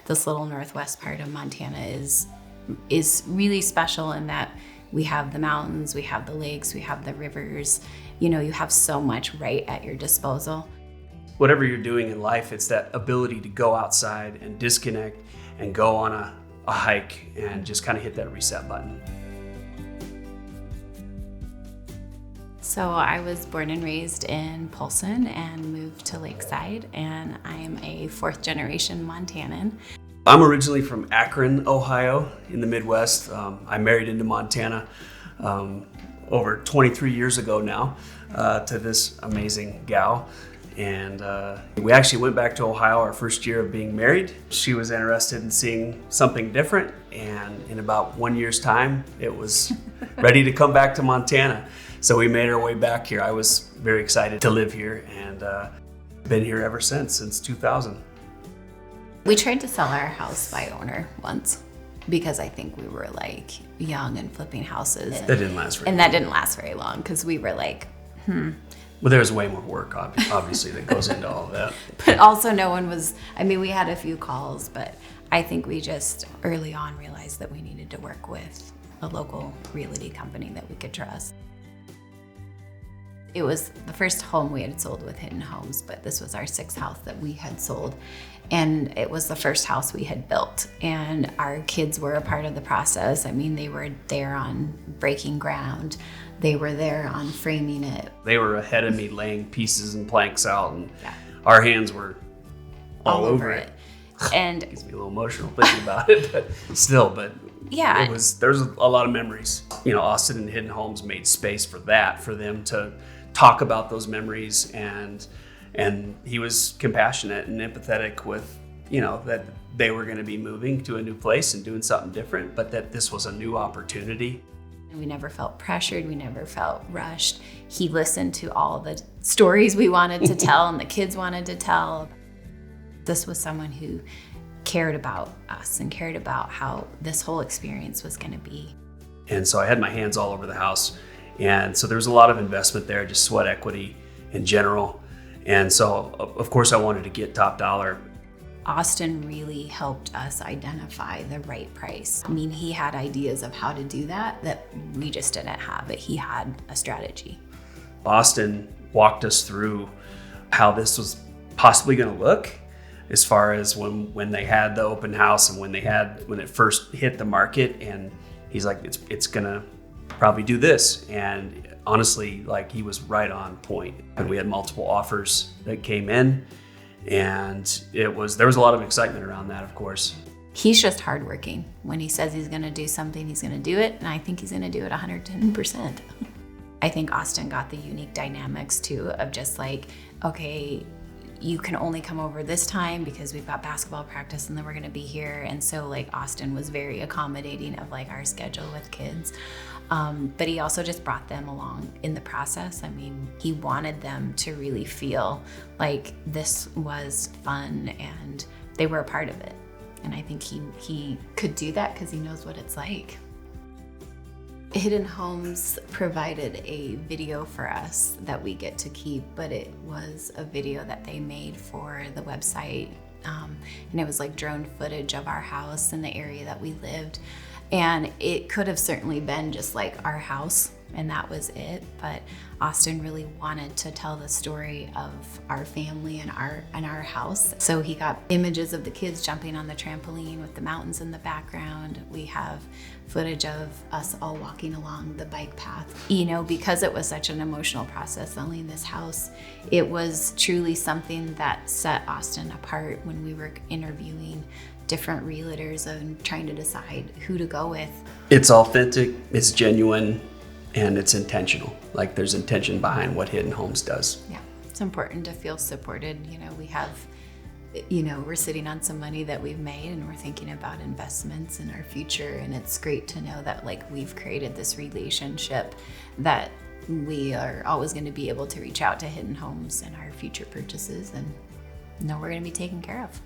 this little northwest part of Montana is really special in that we have the mountains, we have the lakes, we have the rivers. You know, you have so much right at your disposal. Whatever you're doing in life, it's that ability to go outside and disconnect and go on a hike and just kind of hit that reset button. So I was born and raised in Polson and moved to Lakeside, and I'm a 4th generation Montanan. I'm originally from Akron, Ohio, in the Midwest. I married into Montana over 23 years ago now to this amazing gal. And we actually went back to Ohio our first year of being married. She was interested in seeing something different, and in about 1 year's time, it was ready to come back to Montana. So we made our way back here. I was very excited to live here, and been here ever since 2000. We tried to sell our house by owner once because I think we were like young and flipping houses. That didn't last very long. And that didn't last very long because we were like, Well, there's way more work, obviously, that goes into all of that. But also no one was, I mean, we had a few calls, but I think we just early on realized that we needed to work with a local realty company that we could trust. It was the first home we had sold with Hidden Homes, but this was our 6th house that we had sold. And it was the first house we had built. And our kids were a part of the process. I mean, they were there on breaking ground. They were there on framing it. They were ahead of me laying pieces and planks out, and our hands were all over it. And it makes me a little emotional thinking about it, but still, yeah, there's a lot of memories. You know, Austin and Hidden Homes made space for that, for them to talk about those memories, and he was compassionate and empathetic with, you know, that they were going to be moving to a new place and doing something different, but that this was a new opportunity. We never felt pressured. We never felt rushed. He listened to all the stories we wanted to tell and the kids wanted to tell. This was someone who cared about us and cared about how this whole experience was going to be. And so I had my hands all over the house. And so there was a lot of investment there, just sweat equity in general. And so, of course, I wanted to get top dollar. Austin really helped us identify the right price. I mean, he had ideas of how to do that we just didn't have, but he had a strategy. Austin walked us through how this was possibly going to look, as far as when they had the open house and when it first hit the market. And he's like, it's going to probably do this. And honestly, like, he was right on point. And we had multiple offers that came in, and there was a lot of excitement around that, of course. He's just hardworking. When he says he's going to do something, he's going to do it. And I think he's going to do it 110%. I think Austin got the unique dynamics too of just like, okay, you can only come over this time because we've got basketball practice and then we're going to be here. And so like Austin was very accommodating of like our schedule with kids. But he also just brought them along in the process. I mean, he wanted them to really feel like this was fun and they were a part of it. And I think he could do that because he knows what it's like. Hidden Homes provided a video for us that we get to keep, but it was a video that they made for the website. And it was like drone footage of our house and the area that we lived. And it could have certainly been just like our house and that was it. But Austin really wanted to tell the story of our family and our house. So he got images of the kids jumping on the trampoline with the mountains in the background. We have footage of us all walking along the bike path. You know, because it was such an emotional process selling this house, it was truly something that set Austin apart when we were interviewing different realtors and trying to decide who to go with. It's authentic, it's genuine, and it's intentional. Like, there's intention behind what Hidden Homes does. Yeah, it's important to feel supported. You know, we have, you know, we're sitting on some money that we've made and we're thinking about investments in our future. And it's great to know that like we've created this relationship that we are always going to be able to reach out to Hidden Homes in our future purchases and know we're going to be taken care of.